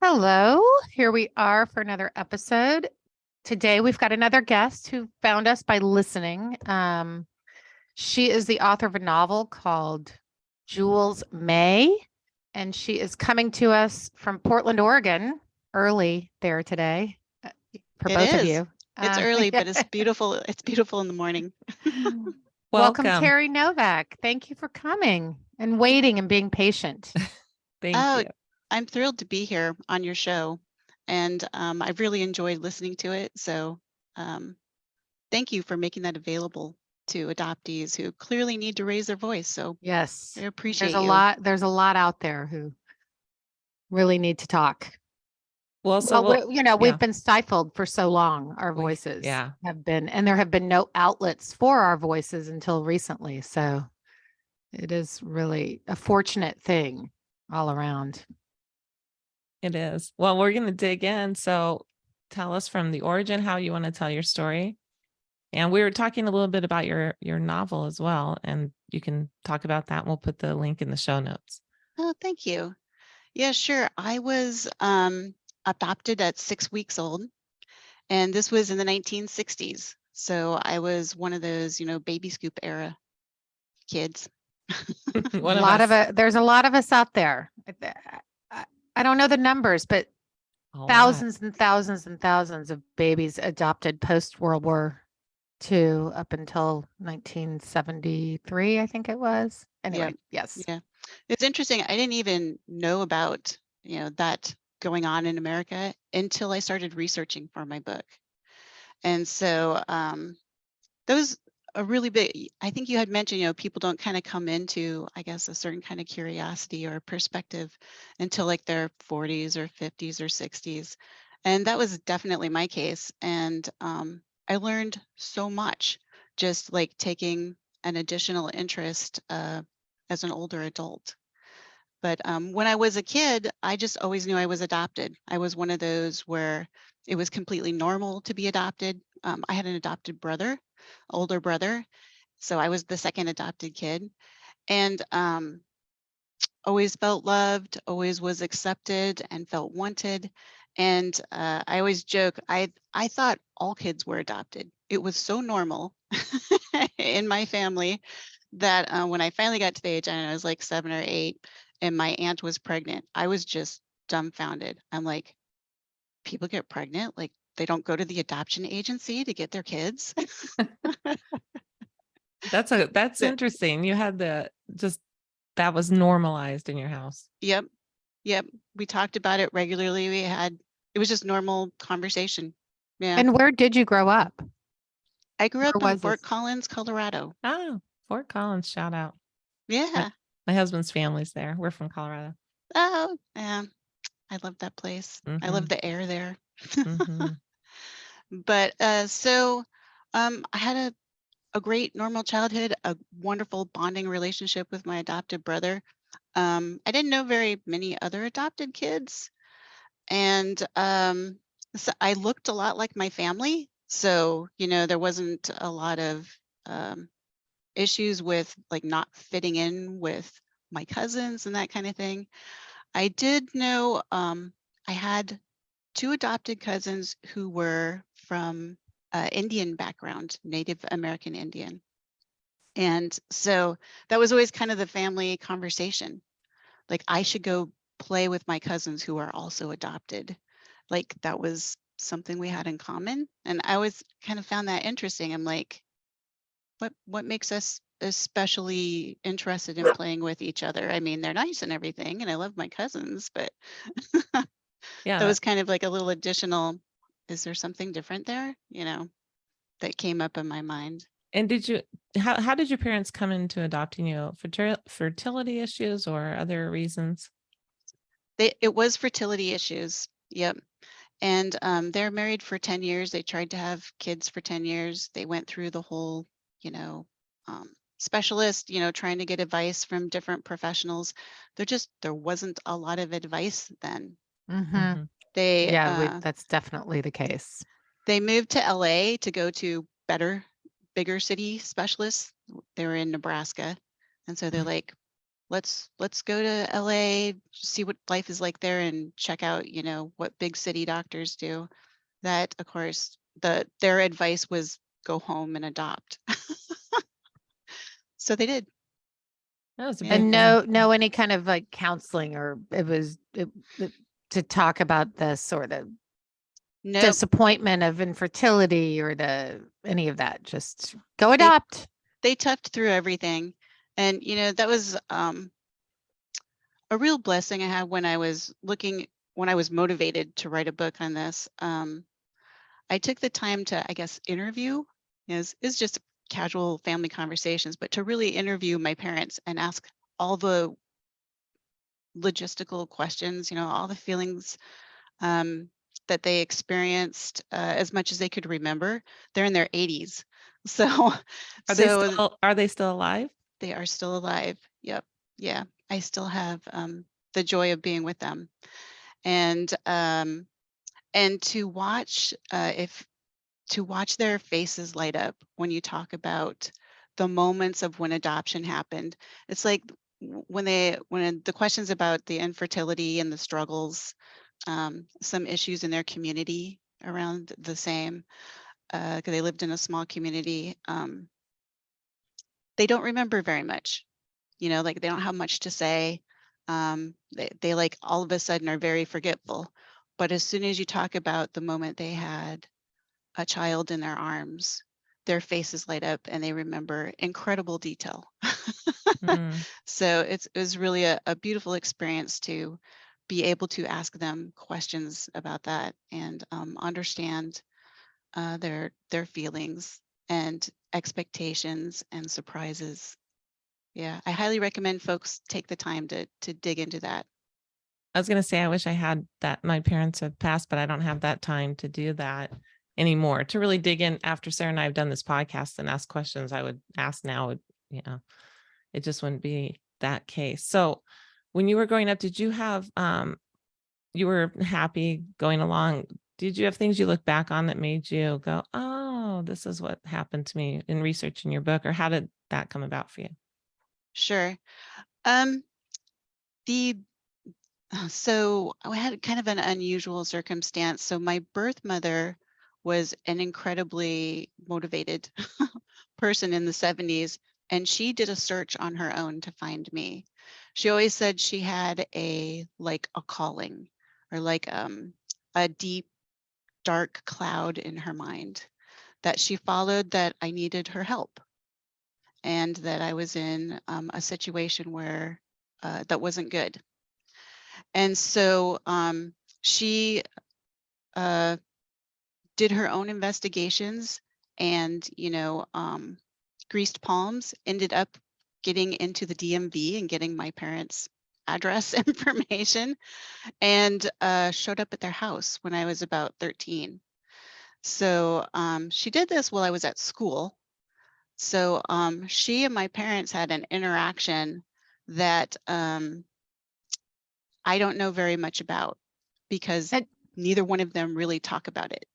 Hello, here we are for another episode. Today we've got another guest who found us by listening. She is the author of a novel called Jules May, and she is coming to us from Portland, Oregon, early there today for It both of is. you. It's early, Yeah. but it's beautiful. It's beautiful in the morning. Welcome, Welcome. Terrie Novak. Thank you for coming and waiting and being patient. Thank Oh, you. I'm thrilled to be here on your show, and I've really enjoyed listening to it. So, um, thank you for making that available to adoptees who clearly need to raise their voice. So, Yes, I there's appreciate a you. lot. There's a lot out there who really need to talk. Well, Well, we've yeah, been stifled for so long. Our voices yeah, have been, and there have been no outlets for our voices until recently. So it is really a fortunate thing all around. it is. Well, we're going to dig in. So tell us from the origin how you want to tell your story. And we were talking a little bit about your novel as well, and you can talk about that. And we'll put the link in the show notes. Oh, thank you. Yeah, sure. I was adopted at 6 weeks old, and this was in the 1960s. So I was one of those, baby scoop era kids. One of us. There's a lot of us out there. I, I don't know the numbers, but A lot. thousands and thousands and thousands of babies adopted post World War II up until 1973, I think it was. Yeah, Anyway, yes. yeah. It's interesting. I didn't even know about, that going on in America until I started researching for my book. And so that was a really big, I think you had mentioned, people don't kind of come into, I guess, a certain kind of curiosity or perspective until like their 40s or 50s or 60s. And that was definitely my case. And I learned so much just like taking an additional interest as an older adult. But when I was a kid, I just always knew I was adopted. I was one of those where it was completely normal to be adopted. I had an adopted brother, older brother, so I was the second adopted kid, and always felt loved, always was accepted, and felt wanted. And I always joke, I thought all kids were adopted. It was so normal in my family that when I finally got to the age, I don't know, I was like 7 or 8, and my aunt was pregnant, I was just dumbfounded. I'm like, people get pregnant? Like they don't go to the adoption agency to get their kids? That's Yeah. interesting. You had that was normalized in your house. Yep. Yep. We talked about it regularly. It was just normal conversation. Yeah. And where did you grow up? I grew Where up in was Fort this? Collins, Colorado. Oh, Fort Collins, shout out. My, Yeah. my husband's family's there. We're from Colorado. Oh, yeah. I love that place. I love Mm-hmm. the air there. Mm-hmm. But I had a great normal childhood, a wonderful bonding relationship with my adopted brother. I didn't know very many other adopted kids, and so I looked a lot like my family. So, there wasn't a lot of um, issues with like not fitting in with my cousins and that kind of thing. I did know I had two adopted cousins who were from Indian background, Native American Indian. And so that was always kind of the family conversation. Like I should go play with my cousins who are also adopted. Like that was something we had in common. And I always kind of found that interesting. I'm like, what makes us especially interested in playing with each other? I mean, they're nice and everything, and I love my cousins, but Yeah, that was kind of like a little additional, is there something different there? That came up in my mind. and how did your parents come into adopting you? Fertility issues or other reasons? It was fertility issues. Yep. And they're married for 10 years. They tried to have kids for 10 years. They went through the whole, you know, specialist, trying to get advice from different professionals. There wasn't a lot of advice then. Mm-hmm. Mm-hmm. They Yeah, that's definitely the case. they moved to LA to go to bigger city specialists. They were in Nebraska. And so they're like, let's go to LA, see what life is like there, and check out, you know, what big city doctors do. That, of course, their advice was go home and adopt. So they did. That was a Yeah. big And thing. no any kind of like counseling, or to talk about this, or the Nope. disappointment of infertility, or any of that. Just go They- adopt. They toughed through everything. And, you know, that was a real blessing I had when I was motivated to write a book on this. I took the time to, I guess, interview. Is just casual family conversations, but to really interview my parents and ask all the logistical questions, you know, all the feelings that they experienced, as much as they could remember. They're in their 80s. So, Are they still alive? they are still alive. Yep. Yeah. I still have the joy of being with them. And to watch to watch their faces light up when you talk about the moments of when adoption happened. It's like when the questions about the infertility and the struggles, some issues in their community around the same, because they lived in a small community. They don't remember very much, you know, like they don't have much to say. They like all of a sudden are very forgetful. But as soon as you talk about the moment they had a child in their arms, their faces light up and they remember incredible detail. Mm. So it was really a beautiful experience to be able to ask them questions about that and understand their feelings and expectations and surprises. Yeah, I highly recommend folks take the time to dig into that. I was going to say, I wish I had that. My parents have passed, but I don't have that time to do that anymore, to really dig in. After Sarah and I have done this podcast and ask questions I would ask now, you know, it just wouldn't be that case. So when you were growing up, did you have, you were happy going along? Did you have things you look back on that made you go, oh, this is what happened to me in researching your book? Or how did that come about for you? Sure. The So I had kind of an unusual circumstance. So my birth mother was an incredibly motivated person in the 70s, and she did a search on her own to find me. She always said she had a calling, or like a deep, dark cloud in her mind that she followed, that I needed her help, and that I was in a situation where that wasn't good. And so she did her own investigations and, you know, greased palms, ended up getting into the DMV and getting my parents' address information, and showed up at their house when I was about 13. So she did this while I was at school. So she and my parents had an interaction that I don't know very much about, because And neither one of them really talk about it.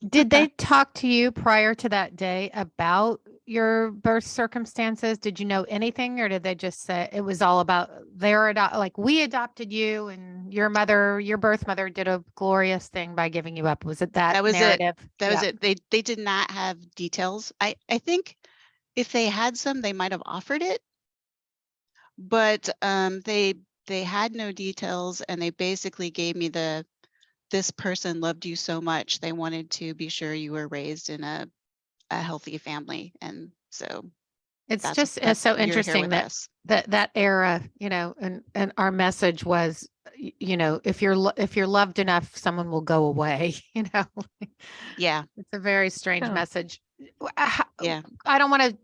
did they talk to you prior to that day about your birth circumstances? Did you know anything, or did they just say it was all about like, we adopted you and your birth mother did a glorious thing by giving you up? Was it that That was it. narrative? That was Yeah. it. They did not have details. I think if they had some, they might have offered it, but they had no details, and they basically gave me this person loved you so much, they wanted to be sure you were raised in a healthy family, and so It's that's just so you're here interesting with us. that era, you know, and our message was, you know, if you're loved enough, someone will go away, you know. Yeah, It's a very strange Yeah. message. yeah. I don't want to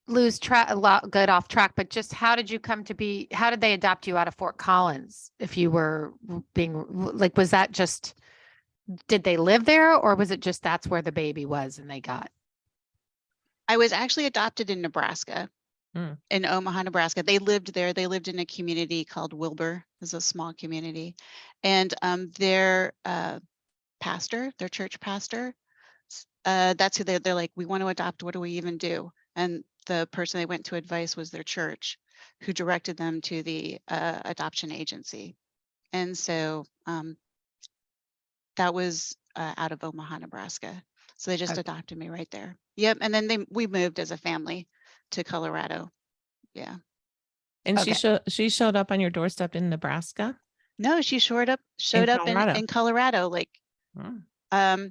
lose get off track, but just how did they adopt you out of Fort Collins? If you were being like, was that just, did they live there, or was it just that's where the baby was and they got? I was actually adopted in Nebraska. Mm. In Omaha, Nebraska. They lived there. They lived in a community called Wilbur. It's a small community. And their pastor, their church pastor, that's who they're like, we want to adopt. What do we even do? And the person they went to advice was their church. who directed them to the adoption agency. And so that was out of Omaha, Nebraska. So they just Okay. adopted me right there. Yep. And then we moved as a family to Colorado. Yeah. And Okay. she showed up on your doorstep in Nebraska? No, she showed up Colorado. in Colorado. Like Hmm.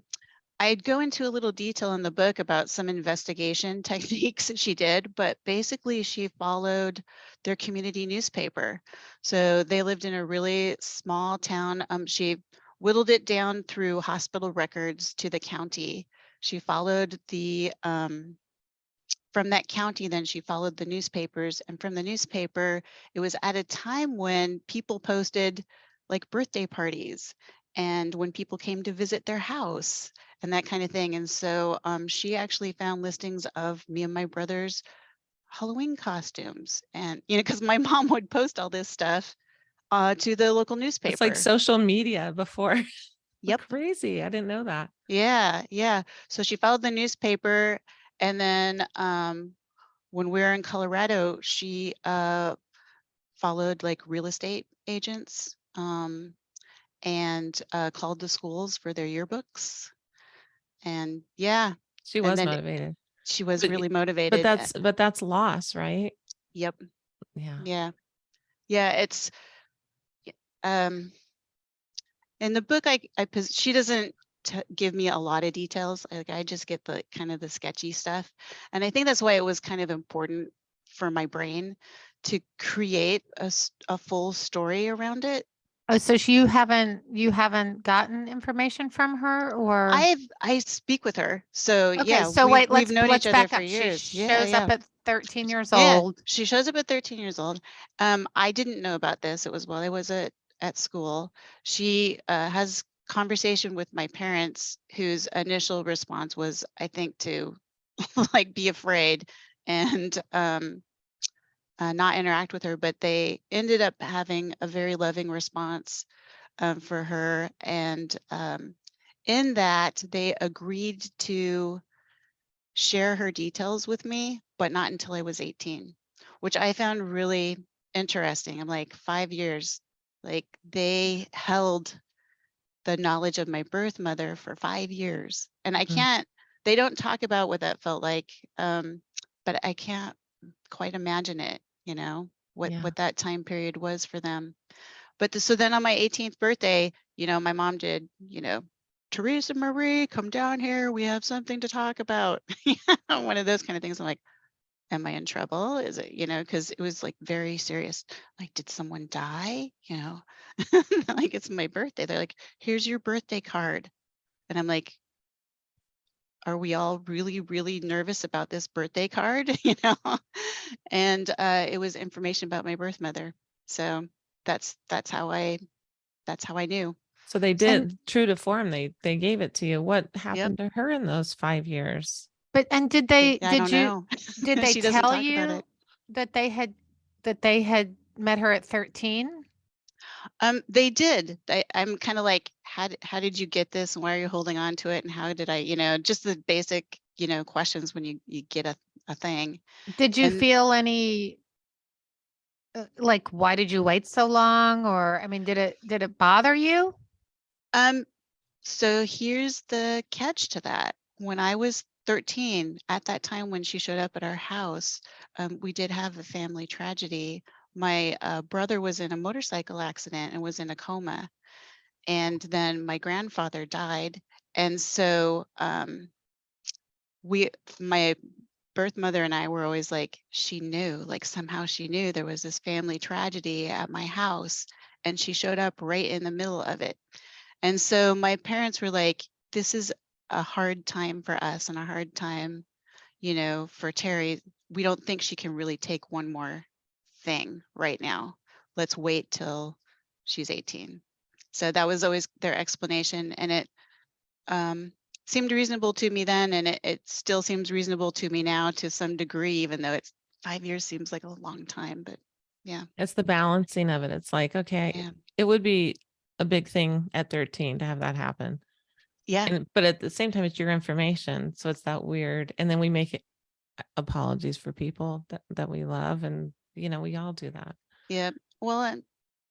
I'd go into a little detail in the book about some investigation techniques that she did, but basically she followed their community newspaper. So they lived in a really small town. She whittled it down through hospital records to the county. She followed the from that county, then she followed the newspapers, and from the newspaper, it was at a time when people posted like birthday parties and when people came to visit their house and that kind of thing. And so she actually found listings of me and my brother's Halloween costumes. And, you know, because my mom would post all this stuff to the local newspaper. It's like social media before. Yep. Crazy. I didn't know that. Yeah. Yeah. So she followed the newspaper. And then when we were in Colorado, she followed like real estate agents and called the schools for their yearbooks. And yeah, She and was then motivated. she was But- really But motivated. that's loss, right? Yep. Yeah. Yeah. Yeah. It's um in the book she doesn't give me a lot of details. Like I just get the kind of the sketchy stuff. And I think that's why it was kind of important for my brain to create a full story around it. Oh, so you haven't gotten information from her, or I speak with her. So okay, yeah, so wait, we've known let's each other back for up. She years. Yeah, shows up yeah. at 13 years Yeah, old. she shows up at 13 years old. I didn't know about this. It was while I was at school. She has conversation with my parents, whose initial response was, I think, to like be afraid and not interact with her. But they ended up having a very loving response for her, and in that they agreed to share her details with me, but not until I was 18, which I found really interesting. I'm like, 5 years, like they held the knowledge of my birth mother for 5 years. And I Mm. can't, they don't talk about what that felt like, but I can't quite imagine it, you know, Yeah. what that time period was for them. But so then on my 18th birthday, you know, my mom did, you know, Teresa Marie, come down here. We have something to talk about. One of those kind of things. I'm like, am I in trouble? Is it, you know, because it was like very serious. Like, did someone die? You know, like it's my birthday. They're like, here's your birthday card. And I'm like, are we all really, really nervous about this birthday card? You know, and it was information about my birth mother. So that's how I knew. So they And did, true to form, they gave it to you. What Yep. happened to her in those 5 years? did I they don't know. did they She doesn't tell talk about you it. that they had met her at 13? They did. I'm kind of like, how did you get this, and why are you holding on to it, and how did I, you know, just the basic, you know, questions when you get a thing. Did you And feel any like, why did you wait so long? Or I mean, did it bother you? so here's the catch to that. When I was 13, at that time when she showed up at our house, we did have a family tragedy. My brother was in a motorcycle accident and was in a coma. And then my grandfather died. And so my birth mother and I were always like, she knew, like somehow she knew there was this family tragedy at my house, and she showed up right in the middle of it. And so my parents were like, this is a hard time for us and a hard time, you know, for Terrie. We don't think she can really take one more thing right now. Let's wait till she's 18. So that was always their explanation. And it seemed reasonable to me then, and it still seems reasonable to me now to some degree, even though it's 5 years seems like a long time. But yeah. It's the balancing of it. It's like, okay, Yeah. it would be a big thing at 13 to have that happen. Yeah. But at the same time, it's your information. So it's that weird. And then we make it apologies for people that we love. And we all do that. Yeah. Well, and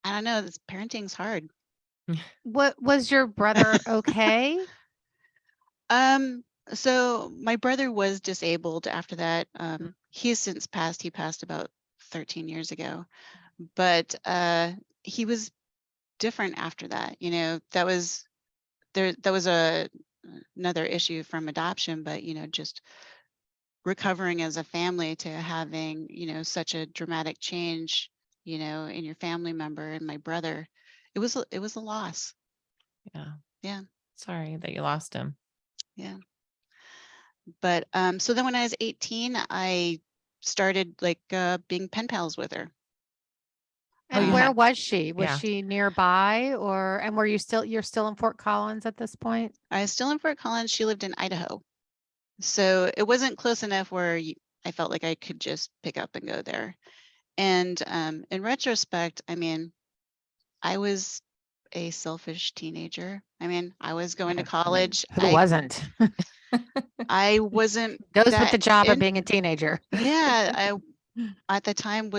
I don't know, this parenting's hard. What was your brother okay? Um, so my brother was disabled after that. Mm. He has since passed. He passed about 13 years ago. But he was different after that. That was another issue from adoption, but just recovering as a family to having, such a dramatic change, in your family member and my brother. It was a loss. Yeah. Yeah. Sorry that you lost him. Yeah. But so then when I was 18, I started like being pen pals with her. And you where had- was she? Was yeah. she nearby and were you're still in Fort Collins at this point? I was still in Fort Collins. She lived in Idaho. So it wasn't close enough where I felt like I could just pick up and go there. And in retrospect, I mean, I was a selfish teenager. I mean, I was going to college. Who wasn't? I wasn't Goes with that the job of in, being a teenager. yeah, at the time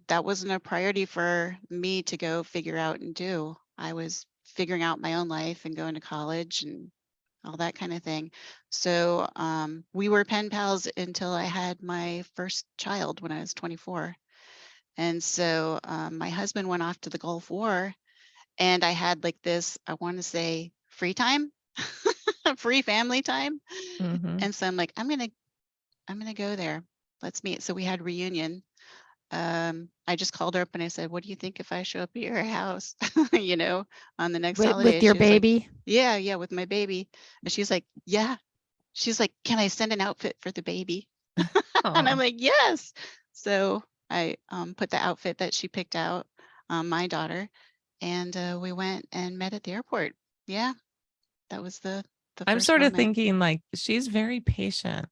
that wasn't a priority for me to go figure out and do. I was figuring out my own life and going to college and all that kind of thing. So we were pen pals until I had my first child when I was 24. And so my husband went off to the Gulf War, and I had like this, I want to say, free time, free family time. Mhm. And so I'm like, I'm gonna go there. Let's meet. So we had reunion. I just called her up and I said, what do you think if I show up at your house, on the next holiday? With your She was like, baby? yeah, with my baby. And she's like, yeah. She's like, can I send an outfit for the baby? And I'm Aw. like, yes. So I put the outfit that she picked out, my daughter, and we went and met at the airport. Yeah, that was the I'm first sort of moment. thinking like she's very patient.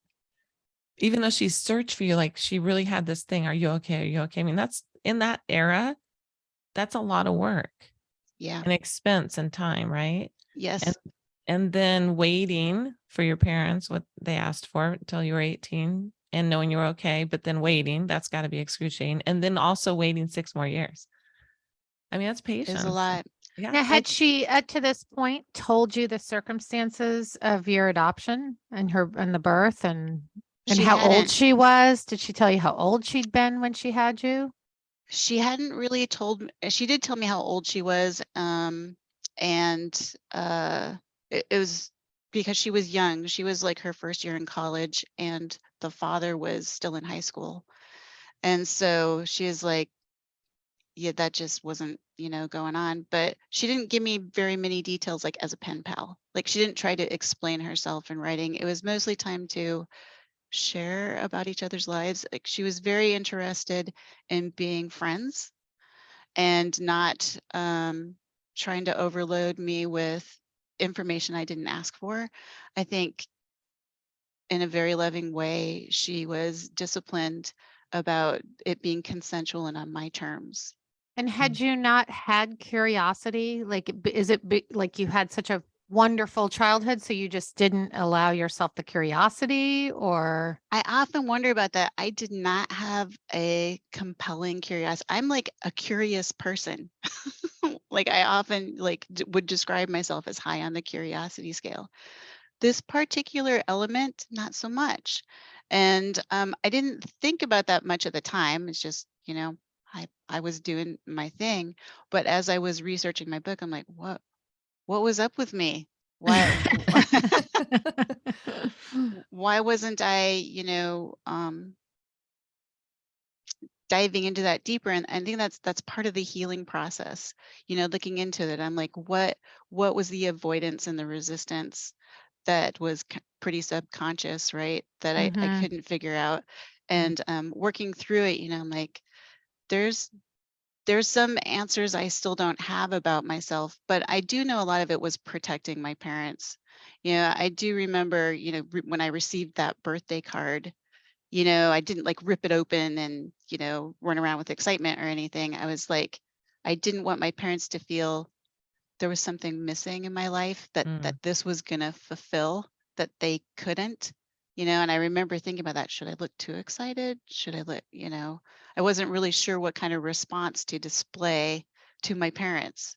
Even though she searched for you, like she really had this thing. Are you okay? Are you okay? I mean, that's in that era, that's a lot of work Yeah. and expense and time, right? Yes. And then waiting for your parents, what they asked for until you were 18 and knowing you were okay, but then waiting, that's got to be excruciating. And then also waiting 6 more years. I mean, that's It was a patience. lot. Yeah. Now, had she to this point told you the circumstances of your adoption and the birth and She how old hadn't. she was? Did she tell you how old she'd been when she had you? She hadn't really told me. She did tell me how old she was, and it was because she was young. She was like her first year in college, and the father was still in high school. And so she is like, yeah, that just wasn't, going on. But she didn't give me very many details, like as a pen pal. Like she didn't try to explain herself in writing. It was mostly time to share about each other's lives. Like she was very interested in being friends and not trying to overload me with information I didn't ask for. I think in a very loving way, she was disciplined about it being consensual and on my terms. And had you not had curiosity, like, like you had such a wonderful childhood, so you just didn't allow yourself the curiosity, or? I often wonder about that. I did not have a compelling curiosity. I'm like a curious person. Like I often would describe myself as high on the curiosity scale. This particular element, not so much. And I didn't think about that much at the time. It's just, I was doing my thing. But as I was researching my book, I'm like, what was up with me? Why why wasn't I, diving into that deeper? And I think that's part of the healing process, looking into it. I'm like, what was the avoidance and the resistance that was pretty subconscious, right? That I Mhm. couldn't figure out. And working through it, I'm like, there's some answers I still don't have about myself, but I do know a lot of it was protecting my parents. I do remember, when I received that birthday card, I didn't like rip it open and, run around with excitement or anything. I was like, I didn't want my parents to feel there was something missing in my life that this was going to fulfill that they couldn't, and I remember thinking about that. Should I look too excited? Should I look, I wasn't really sure what kind of response to display to my parents.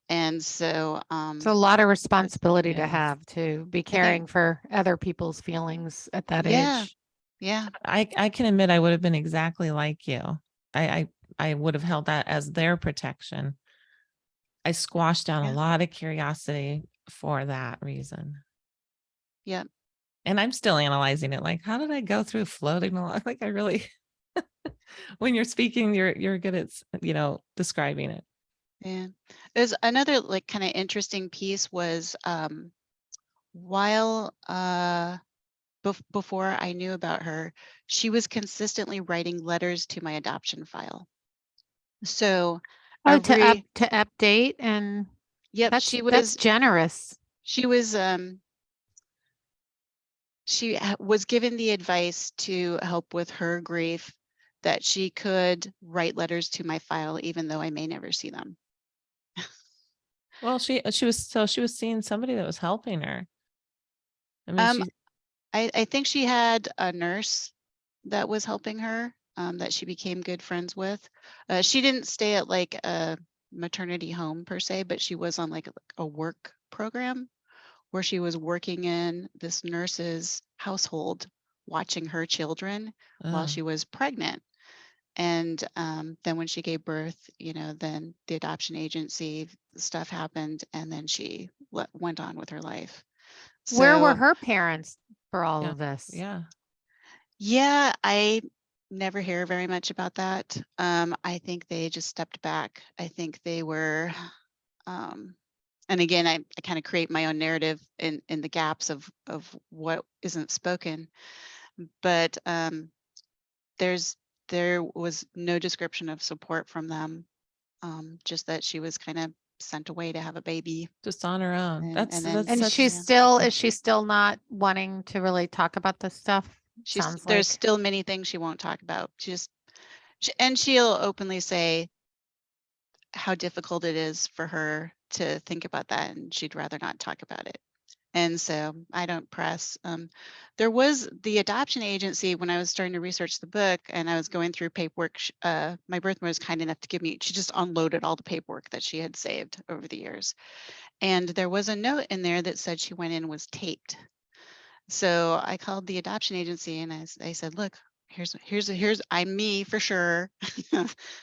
And so It's a lot of responsibility to Yes. have to be I think- caring for other people's feelings at that Yeah. age. yeah, I can admit I would have been exactly like you. I would have held that as their protection. I squashed down Yeah. a lot of curiosity for that reason. yeah. And I'm still analyzing it. Like, how did I go through floating along? Like, I really, when you're speaking, you're good at, describing it. Yeah. There's another like kind of interesting piece was while before I knew about her, she was consistently writing letters to my adoption file. So Oh, every to update, and yep, that's she generous. was given the advice to help with her grief that she could write letters to my file even though I may never see them. Well, she was seeing somebody that was helping her. I mean, Um, I think she had a nurse that was helping her that she became good friends with. She didn't stay at like a maternity home per se, but she was on like a work program where she was working in this nurse's household, watching her children while she was pregnant. And then when she gave birth, then the adoption agency stuff happened, and then she went on with her life. Where were So her parents for all yeah, of this? yeah. yeah, I never hear very much about that. I think they just stepped back. I think they were, and again, I kind of create my own narrative in the gaps of what isn't spoken. But there was no description of support from them. Just that she was kind of sent away to have a baby, Just on her own. and That's then And such. she's yeah. still, is she still not wanting to really talk about this stuff? Sounds There's like. still many things she won't talk about. And she'll openly say how difficult it is for her to think about that, and she'd rather not talk about it. And so I don't press. There was the adoption agency when I was starting to research the book and I was going through paperwork. My birth mother was kind enough to give me, she just unloaded all the paperwork that she had saved over the years. And there was a note in there that said she went in and was taped. So I called the adoption agency and I said, look, here's I'm me for sure.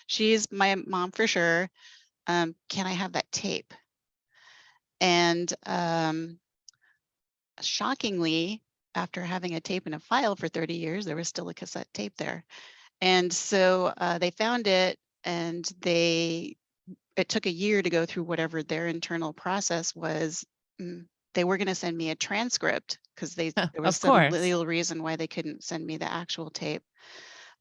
She's my mom for sure. Can I have that tape? And shockingly, after having a tape in a file for 30 years, there was still a cassette tape there. And so they found it, and it took a year to go through whatever their internal process was. They were going to send me a transcript because there was Of some course. legal reason why they couldn't send me the actual tape.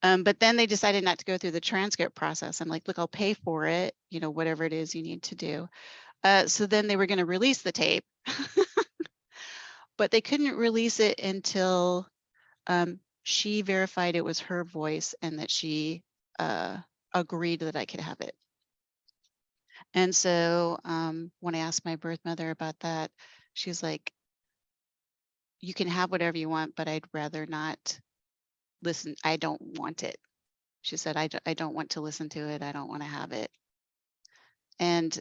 But then they decided not to go through the transcript process. I'm like, look, I'll pay for it, whatever it is you need to do. So then they were going to release the tape, but they couldn't release it until she verified it was her voice and that she agreed that I could have it. And so when I asked my birth mother about that, she's like, you can have whatever you want, but I'd rather not listen. I don't want it. She said, I don't want to listen to it. I don't want to have it. And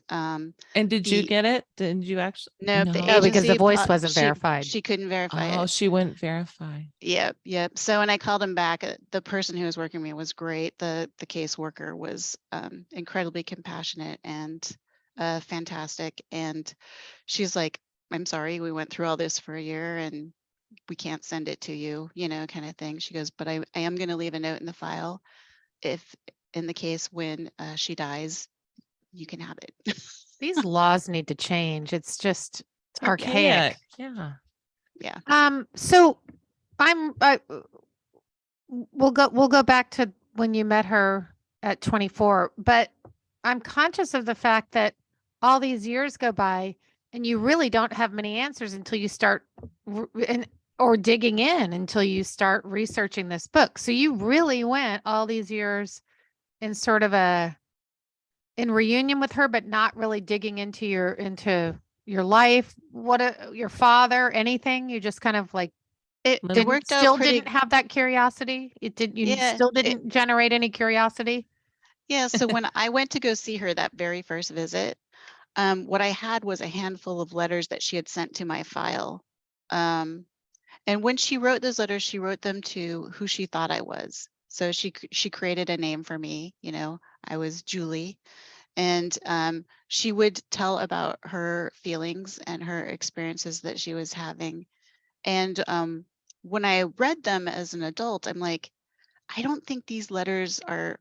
did you get it? Did you actually? no, the No, because the agency, voice wasn't verified. she couldn't verify Oh, it. she wouldn't verify. Yep. So when I called him back, the person who was working with me was great. The caseworker was incredibly compassionate and fantastic. And she's like, I'm sorry, we went through all this for a year and we can't send it to you, kind of thing. She goes, but I am going to leave a note in the file. If in the case when she dies, you can have it. These laws need to change. It's just archaic. Yeah. Yeah. So we'll go back to when you met her at 24, but I'm conscious of the fact that all these years go by and you really don't have many answers until you start or digging in until you start researching this book. So you really went all these years in sort of in reunion with her, but not really digging into your life, your father, anything. You just kind of like It Little- worked out Still pretty. didn't have that curiosity? It did, you Yeah, still didn't generate any curiosity? yeah. So when I went to go see her that very first visit, what I had was a handful of letters that she had sent to my file. And when she wrote those letters, she wrote them to who she thought I was. So she created a name for me. You know, I was Julie, and she would tell about her feelings and her experiences that she was having. And when I read them as an adult, I'm like, I don't think these letters are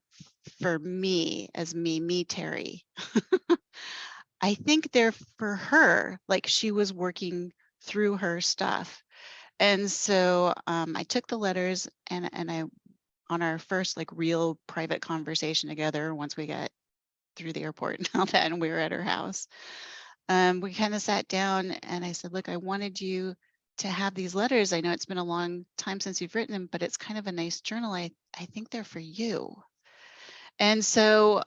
for me as me, Terrie. I think they're for her, like she was working through her stuff. And so I took the letters and I, on our first like real private conversation together, once we got through the airport and all that, and we were at her house, we kind of sat down and I said, look, I wanted you to have these letters. I know it's been a long time since you've written them, but it's kind of a nice journal. I think they're for you. And so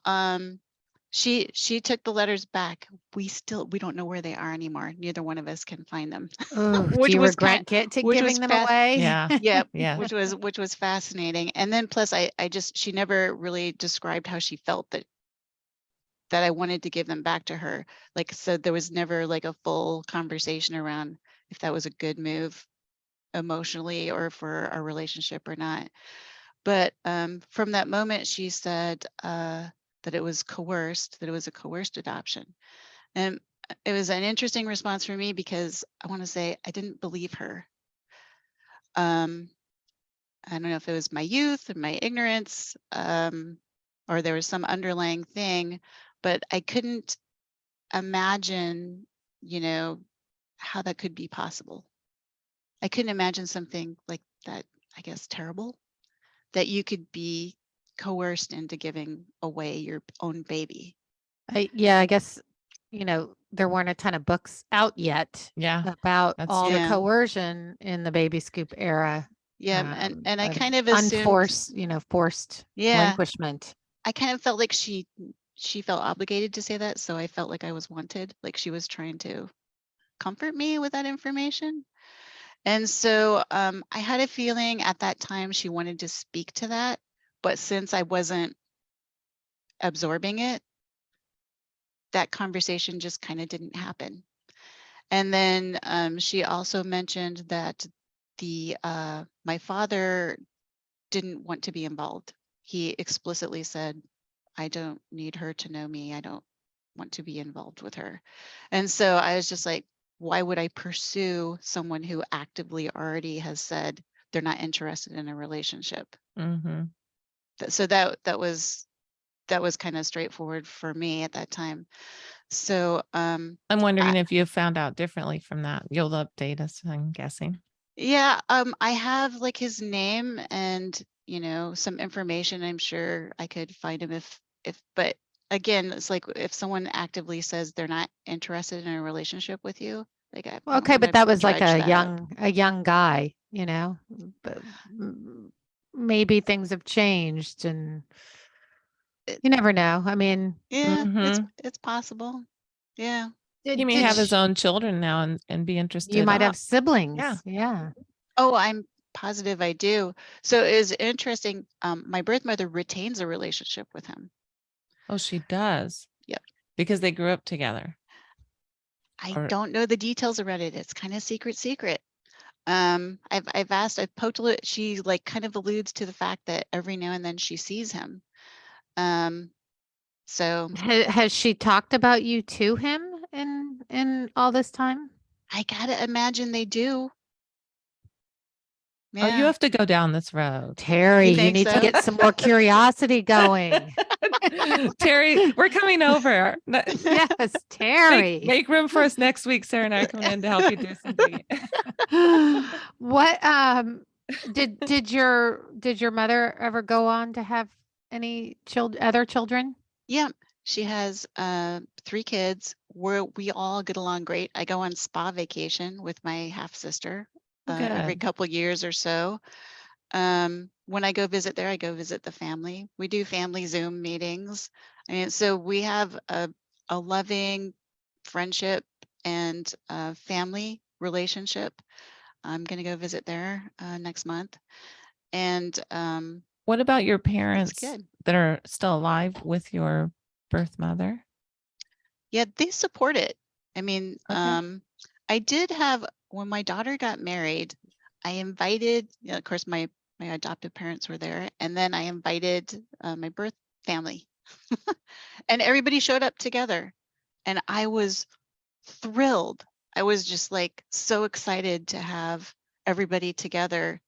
she took the letters back. We don't know where they are anymore. Neither one of us can find them. Oh, do which you was regret which was giving them fast. away? Yeah. Yeah, Yeah. which was fascinating. And then plus I just, she never really described how she felt that I wanted to give them back to her. Like, so there was never like a full conversation around if that was a good move emotionally or for our relationship or not. But from that moment, she said that it was coerced, that it was a coerced adoption. And it was an interesting response for me because I want to say I didn't believe her. I don't know if it was my youth and my ignorance, or there was some underlying thing, but I couldn't imagine, you know, how that could be possible. I couldn't imagine something like that, I guess, terrible, that you could be coerced into giving away your own baby. Yeah, I guess, there weren't a ton of books out yet Yeah. about That's all the true. coercion in the baby scoop era. Yeah, and I of kind of assumed, unforced, forced yeah, relinquishment. I kind of felt like she felt obligated to say that, so I felt like I was wanted, like she was trying to comfort me with that information. And so I had a feeling at that time she wanted to speak to that, but since I wasn't absorbing it, that conversation just kind of didn't happen. And then she also mentioned that my father didn't want to be involved. He explicitly said, I don't need her to know me. I don't want to be involved with her. And so I was just like, why would I pursue someone who actively already has said they're not interested in a relationship? Mm-hmm. So that was kind of straightforward for me at that time. So I'm wondering if you found out differently from that. You'll update us, I'm guessing. yeah, I have like his name and some information. I'm sure I could find him if but again, it's like if someone actively says they're not interested in a relationship with you, like I'm Okay, but gonna that was like dredge a that up. young guy, but maybe things have changed and It- you never know. I mean, Yeah, Mhm. it's possible. Yeah. He may did have his sh- own children now and be you interested. might have siblings. yeah. Yeah. Oh, I'm positive I do. So it is interesting. My birth mother retains a relationship with him. Oh, she does. Yep. Because they grew up together. I Or- don't know the details around it. It's kind of secret. I've asked, I've poked a little, she like kind of alludes to the fact that every now and then she sees him. So Has she talked about you to him in all this time? I gotta imagine they do. Oh, you Yeah. have to go down this road. Terrie, You you think need to so? get some more curiosity going. Terrie, we're coming over. Yes, Terrie. Make room for us next week. Sarah and I are coming in to help you do some digging. What did your mother ever go on to have any other children? Yeah. She has 3 kids. We all get along great. I go on spa vacation with my half sister every Good. couple years or so. When I go visit there, I go visit the family. We do family Zoom meetings. I mean, so we have a loving friendship and family relationship. I'm going to go visit there next month. And What about your it's parents good. that are still alive with your birth mother? Yeah, they support it. I mean, Okay. I did have, when my daughter got married, I invited, of course, my adoptive parents were there, and then I invited my birth family, and everybody showed up together, and I was thrilled. I was just like so excited to have everybody together.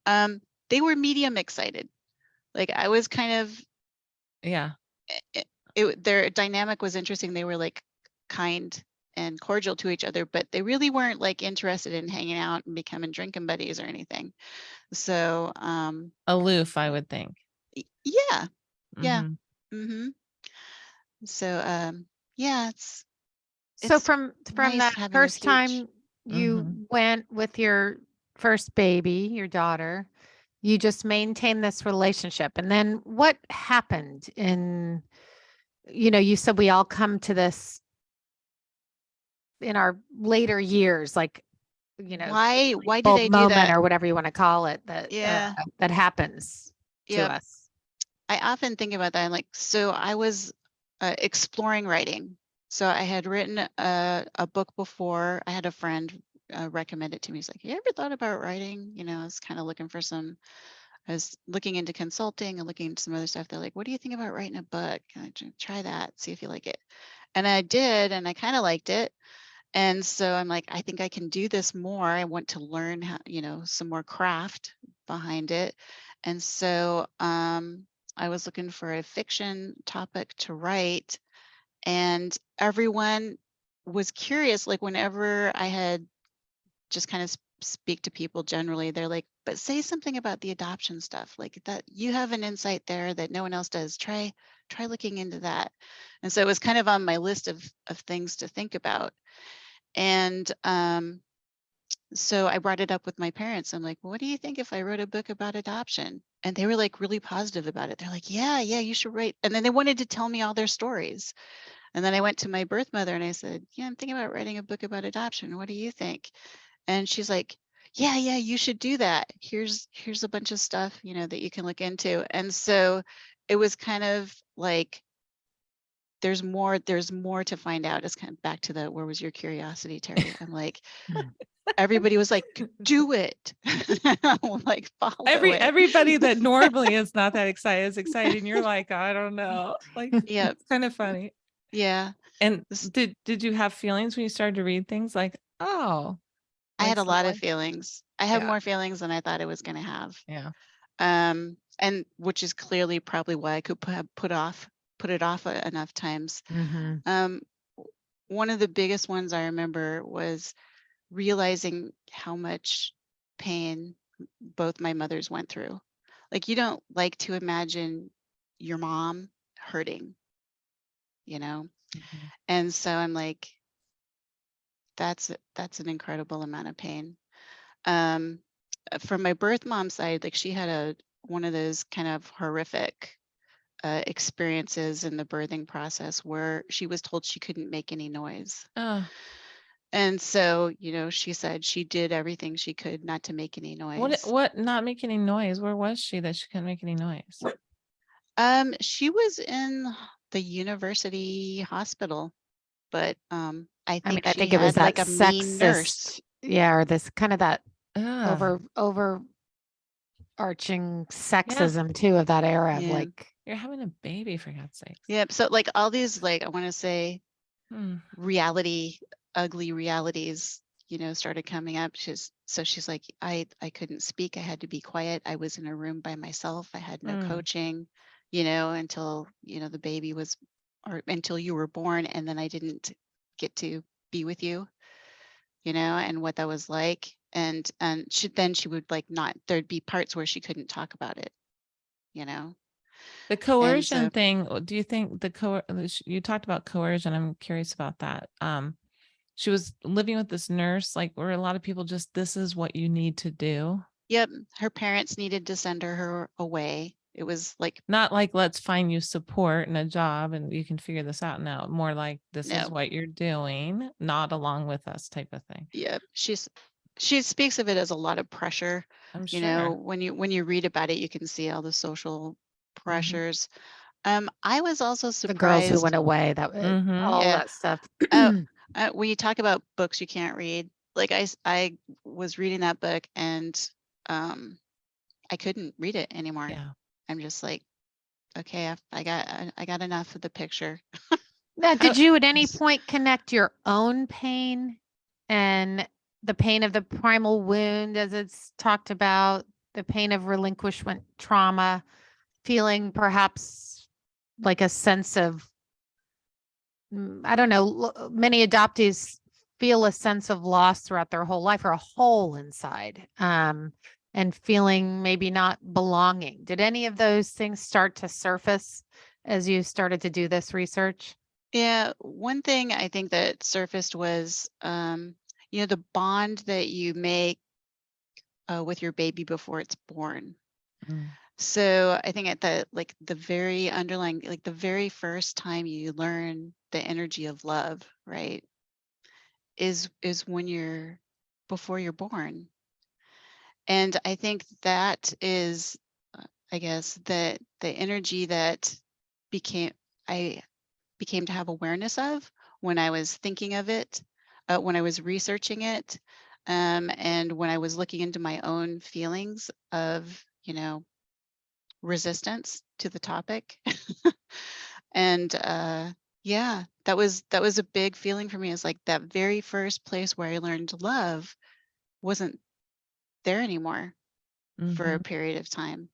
They were medium excited. Like I was kind of, Yeah. their dynamic was interesting. They were like kind and cordial to each other, but they really weren't like interested in hanging out and becoming drinking buddies or anything. So Aloof, I would think. yeah, yeah. Mhm. Mm-hmm. So yeah, So it's from nice that having this first huge. time you Mhm. went with your first baby, your daughter, you just maintained this relationship. And then what happened in, you said we all come to this in our later years, like, Why did bulb I do moment that? or whatever you want to call it Yeah, that happens to yep. us. I often think about that. I'm like, so I was exploring writing. So I had written a book before. I had a friend recommend it to me. He's like, you ever thought about writing? I was kind of looking for I was looking into consulting and looking into some other stuff. They're like, what do you think about writing a book? Can I try that, see if you like it? And I did, and I kind of liked it. And so I'm like, I think I can do this more. I want to learn how, some more craft behind it. And so I was looking for a fiction topic to write, and everyone was curious. Like whenever I had just kind of speak to people generally, they're like, but say something about the adoption stuff, like that you have an insight there that no one else does. Try looking into that. And so it was kind of on my list of things to think about. And so I brought it up with my parents. I'm like, well, what do you think if I wrote a book about adoption? And they were like really positive about it. They're like, yeah, you should write. And then they wanted to tell me all their stories. And then I went to my birth mother and I said, yeah, I'm thinking about writing a book about adoption. What do you think? And she's like, yeah, you should do that. Here's a bunch of stuff, that you can look into. And so it was kind of like, there's more to find out. It's kind of back to where was your curiosity, Terrie? I'm like, everybody was like, do it. I'm like, follow it. Everybody that normally is not that excited is excited, and you're like, I don't know. Like, Yep. it's kind of funny. Yeah. And This- did you have feelings when you started to read things like, oh, I like had a lot of someone? feelings. I had Yeah. more feelings than I thought I was going to have. Yeah. And which is clearly probably why I could put it off enough times. Mm-hmm. One of the biggest ones I remember was realizing how much pain both my mothers went through. Like you don't like to imagine your mom hurting, Mhm. And so I'm like, that's an incredible amount of pain. Um, from my birth mom side, like she had one of those kind of horrific experiences in the birthing process where she was told she couldn't make any noise. Oh, And so, she said she did everything she could not to make any noise. what not making any noise? Where was she that she couldn't make any noise? She was in the university hosptal, but I I mean, think I she think it was had that like a mean nurse. sexist, yeah, or this kind of that Ugh. overarching Yeah. sexism too of that era of Yeah. like, You're having a baby, for God's sakes. Yep. So like all these, like, I want to say Hmm. ugly realities, started coming up. She's like, I couldn't speak. I had to be quiet. I was in a room by myself. I had no Mm. coaching, until, the baby was, or until you were born. And then I didn't get to be with you, and what that was like. And she would like not, there'd be parts where she couldn't talk about it, The and coercion so, thing, do you think you talked about coercion? I'm curious about that. She was living with this nurse, like where a lot of people just, this is what you need to do. yep, her parents needed to send her away. It was like, Not like, let's find you support and a job and you can figure this out now. More like, this is no, what you're doing, not along with us type of thing. yep, she speaks of it as a lot of pressure. I'm You sure. know, when you read about it, you can see all the social pressures. I was also The girls who surprised. went away, that all Yeah. that stuff. When you talk about books you can't read, like I was reading that book and I couldn't read it anymore. Yeah. I'm just like, okay, I got enough of the picture. Now, How- did you at any point connect your own pain and the pain of the primal wound, as it's talked about, the pain of relinquishment trauma, feeling perhaps like a sense of, I don't know, many adoptees feel a sense of loss throughout their whole life or a hole inside, and feeling maybe not belonging. Did any of those things start to surface as you started to do this research? Yeah, one thing I think that surfaced was, you know, the bond that you make with your baby before it's born. Mm. So I think at the very underlying, like the very first time you learn the energy of love, right, is when you're before you're born. And I think that is, I guess, the energy that became I became to have awareness of when I was thinking of it, when I was researching it, and when I was looking into my own feelings of, you know, resistance to the topic. And yeah, that was a big feeling for me. It's like that very first place where I learned love wasn't there anymore for a Mhm. period of time.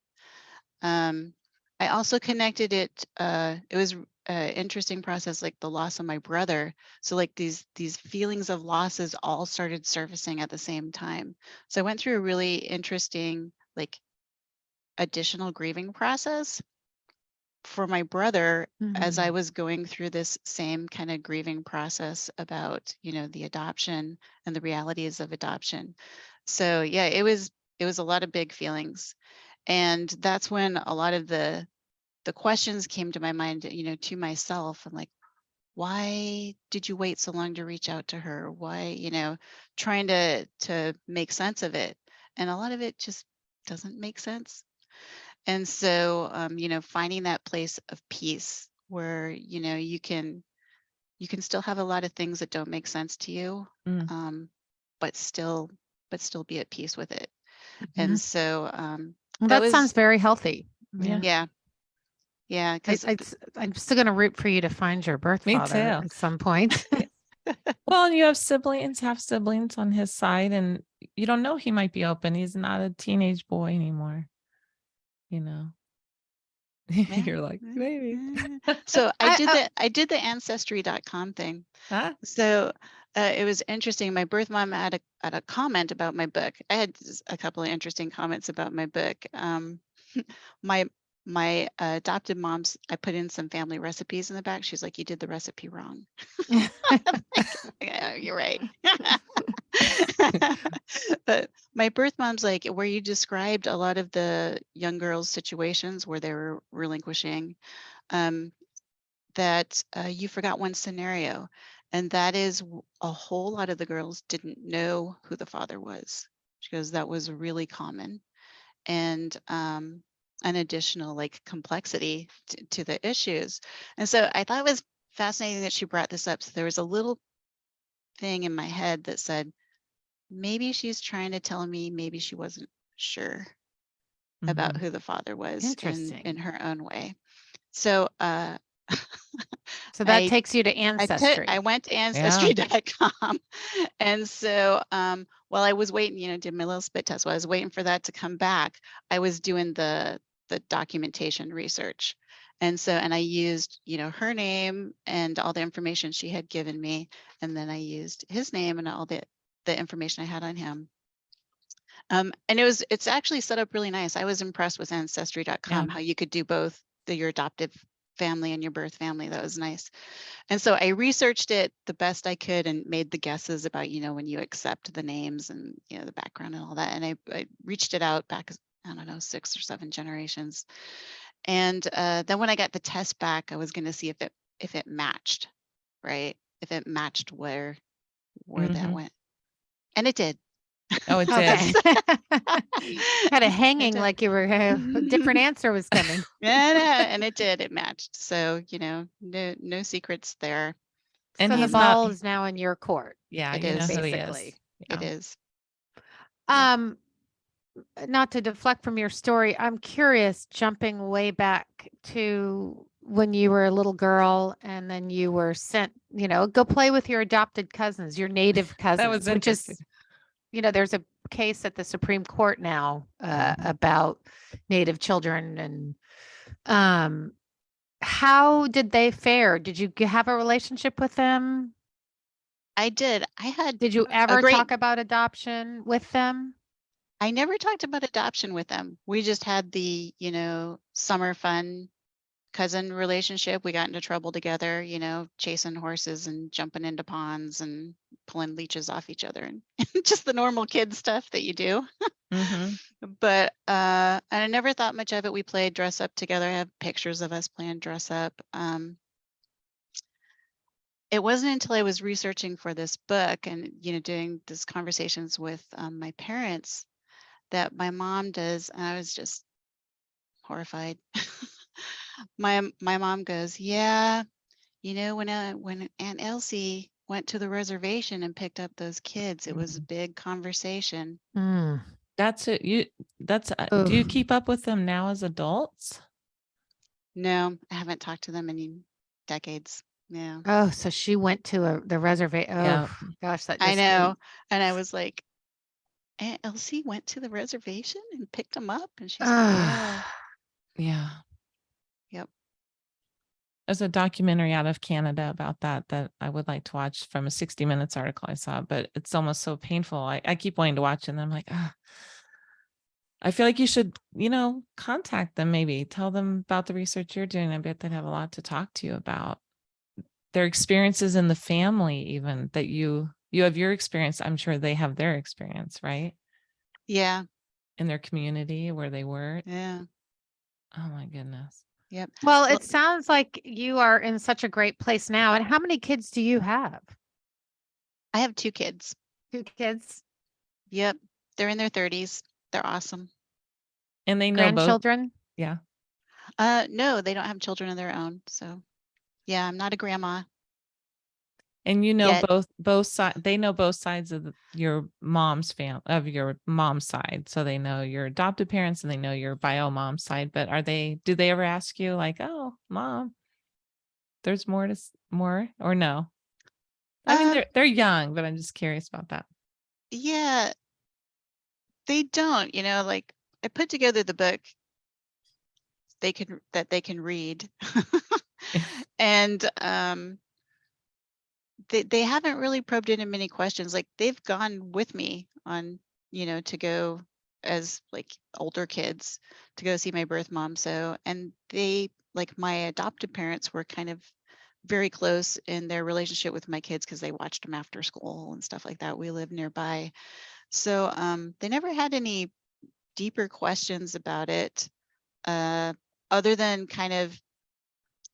I also connected it. It was an interesting process, like the loss of my brother. So like these feelings of losses all started surfacing at the same time. So I went through a really interesting, like, additional grieving process for my brother as I Mhm. was going through this same kind of grieving process about, you know, the adoption and the realities of adoption. So yeah, it was a lot of big feelings. And that's when a lot of the questions came to my mind, you know, to myself. I'm like, why did you wait so long to reach out to her? Why, you know, trying to make sense of it. And a lot of it just doesn't make sense. And so, you know, finding that place of peace where, you know, you can still have a lot of things that don't make sense to you, Mm. um, but still be at peace with it. Mhm. And so Well, that that sounds was, very healthy. I Yeah. mean, yeah, yeah, because I'm still going to root for you to find your birth Me father too. at some point. Well, you have siblings, half siblings on his side, and you don't know, he might be open. He's not a teenage boy anymore, you know. yeah. You're like, maybe. So I I did the ancestry.com thing. Huh? So it was interesting. My birth mom had a comment about my book. I had a couple of interesting comments about my book. My adopted mom's, I put in some family recipes in the back. She's like, you did the recipe wrong. Yeah, you're right. But my birth mom's like, where you described a lot of the young girls' situations where they were relinquishing, um, that you forgot one scenario, and that is a whole lot of the girls didn't know who the father was. She goes, that was really common, and an additional like complexity to the issues. And so I thought it was fascinating that she brought this up. So there was a little thing in my head that said, maybe she's trying to tell me maybe she wasn't sure about Mhm. who the father was in Interesting. her own way. So So that I takes you to I Ancestry. went to Yeah. ancestry.com. And so while I was waiting, you know, did my little spit test, while I was waiting for that to come back, I was doing the documentation research. And so, and I used, you know, her name and all the information she had given me. And then I used his name and all the information I had on him. And it's actually set up really nice. I was impressed with Yeah. ancestry.com, how you could do both your adoptive family and your birth family. That was nice. And so I researched it the best I could and made the guesses about, you know, when you accept the names and, you know, the background and all that. And I reached it out back, I don't know, 6 or 7 generations. And then when I got the test back, I was going to see if it matched, right? If it matched where that Mhm. went. And it did. Oh, it did. Okay. Kind of hanging did. like you were, a different answer was coming. And it did. It matched. So, no secrets there. And So the he's not. ball is now in your court, Yeah, It you know is. who he is. basically. It Yeah. is. Yeah. Um, not to deflect from your story, I'm curious, jumping way back to when you were a little girl and then you were sent, go play with your adopted cousins, your native That was cousins, which interesting. is, there's a case at the Supreme Court now about native children and how did they fare? Did you have a relationship with them? I did. I had Did you a ever great talk about adoption with them? I never talked about adoption with them. We just had the, summer fun cousin relationship. We got into trouble together, chasing horses and jumping into ponds and pulling leeches off each other and just the normal kid stuff that you do. Mm-hmm. But and I never thought much of it. We played dress up together. I have pictures of us playing dress up. It wasn't until I was researching for this book and doing these conversations with my parents that my mom does, and I was just horrified. My mom goes, yeah, when Aunt Elsie went to the reservation and picked up those kids, it was a big conversation. Mm. That's it. Do you Oof. keep up with them now as adults? No, I haven't talked to them in decades. Yeah, Oh, so she went to the reservation. Yeah. Oh, gosh, that I just know. And I was like, Aunt Elsie went to the reservation and picked them up, and she's like, yeah, Yeah. yep. There's a documentary out of Canada about that I would like to watch from a 60 Minutes article I saw, but it's almost so painful. I keep wanting to watch it and I'm like, I feel like you should, contact them, maybe tell them about the research you're doing. I bet they'd have a lot to talk to you about. Their experiences in the family, even that you have your experience. I'm sure they have their experience, right? Yeah, In their community where they were. yeah, Oh my goodness. yep. Well, Well, it sounds like you are in such a great place now. And how many kids do you have? I have 2 kids. 2 kids? Yep, they're in their 30s. They're awesome. And they know both. Grandchildren? Yeah. No, they don't have children of their own. So yeah, I'm not a grandma And yet. both sides. They know both sides of your mom's your mom's side. So they know your adopted parents and they know your bio mom's side. But do they ever ask you like, "Oh, mom, there's more," or no? I mean, Um, they're young, but I'm just curious about that. yeah, they don't, like I put together the book that they can read. And they haven't really probed into many questions. Like they've gone with me on, to go as like older kids to go see my birth mom. So, and they, like my adoptive parents, were kind of very close in their relationship with my kids because they watched them after school and stuff like that. We live nearby. So they never had any deeper questions about it, other than kind of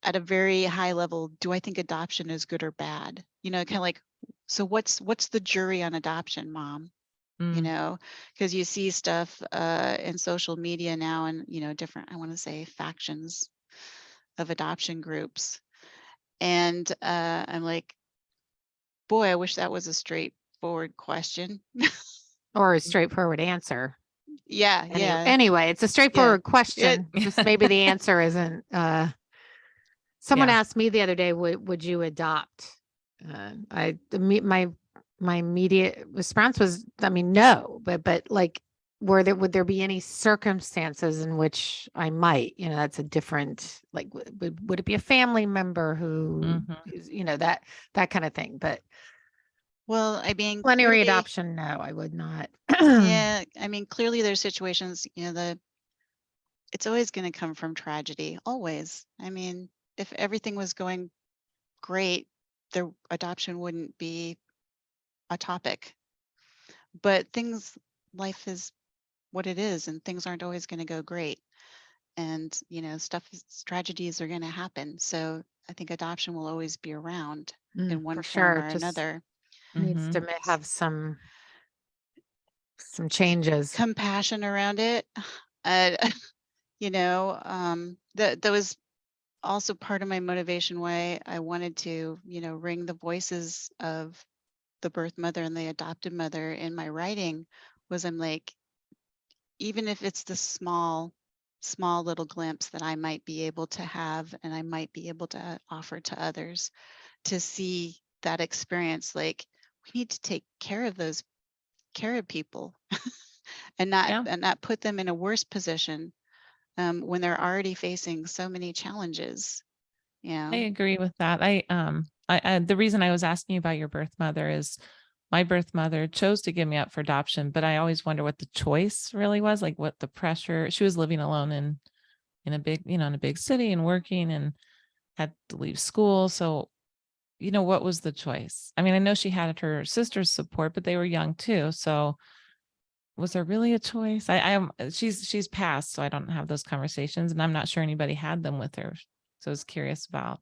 at a very high level, do I think adoption is good or bad? Kind of like, so what's the jury on adoption, mom? Mm. Because you see stuff in social media now and, different, I want to say, factions of adoption groups. And I'm like, boy, I wish that was a straightforward question. Or a straightforward answer? Yeah, yeah, Anyway, it's a yeah. straightforward question. Just maybe the answer isn't. Someone Yeah. asked me the other day, would you adopt? My immediate response was, I mean, no, but like, would there be any circumstances in which I might? That's a different, like, would it be a family member who, Mhm. that kind of thing. But Well, I mean, plenary clearly, adoption, no, I would not. yeah, I mean, clearly there's situations, it's always going to come from tragedy, always. I mean, if everything was going great, the adoption wouldn't be a topic. But life is what it is, and things aren't always going to go great. And, tragedies are going to happen. So I think adoption will always be around in For one form sure, or just another. needs Mhm. to have some some changes. compassion around it. Uh, that was also part of my motivation why I wanted to, ring the voices of the birth mother and the adopted mother in my writing. Was I'm like, even if it's the small little glimpse that I might be able to have and I might be able to offer to others, to see that experience, like, we need to take care of those people and Yeah. not put them in a worse position when they're already facing so many challenges. I agree with that. The reason I was asking you about your birth mother is my birth mother chose to give me up for adoption, but I always wonder what the choice really was, like what the pressure. She was living alone in a big, in a big city and working and had to leave school. So, what was the choice? I mean, I know she had her sister's support, but they were young too. So was there really a choice? She's passed, so I don't have those conversations, and I'm not sure anybody had them with her. So I was curious about,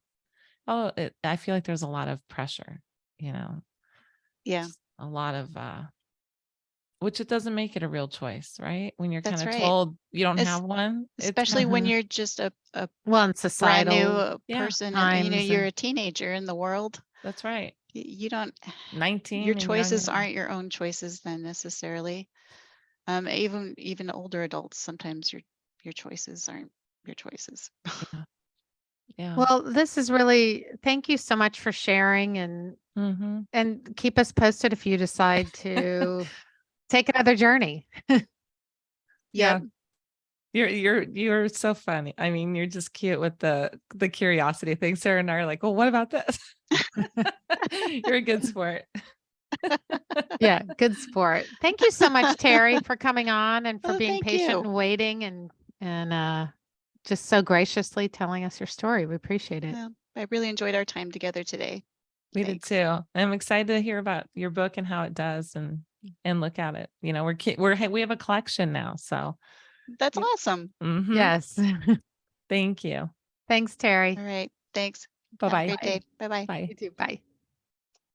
I feel like there's a lot of pressure, Yeah. just a lot of, which it doesn't make it a real choice, right? When you're kind That's of right. told you don't Es- have one, it's Especially when Mhm. you're just a Well, and brand societal new Yeah. person and times you're and a teenager in the world. that's right. You don't, 19 your and choices younger. aren't your own choices then necessarily. Even older adults, sometimes your choices aren't your choices. Yeah. Yeah. well, this is really, thank you so much for sharing Mm-hmm. and keep us posted if you decide to take another journey. Yeah. Yep. You're so funny. I mean, you're just cute with the curiosity thing. Sarah and I are like, well, what about this? You're a good sport. Yeah, good sport. Thank you so much, Terrie, for coming on and for Oh, being thank patient you. and waiting and just so graciously telling us your story. We appreciate it. I really enjoyed our time together today. We did Thanks. too. I'm excited to hear about your book and how it does and look at it. We have a collection now. So That's yeah. awesome. Mhm. Yes. Thank you. Thanks, Terrie. All right. Thanks. Have a Bye-bye. great day. Bye-bye. Bye. You too. Bye.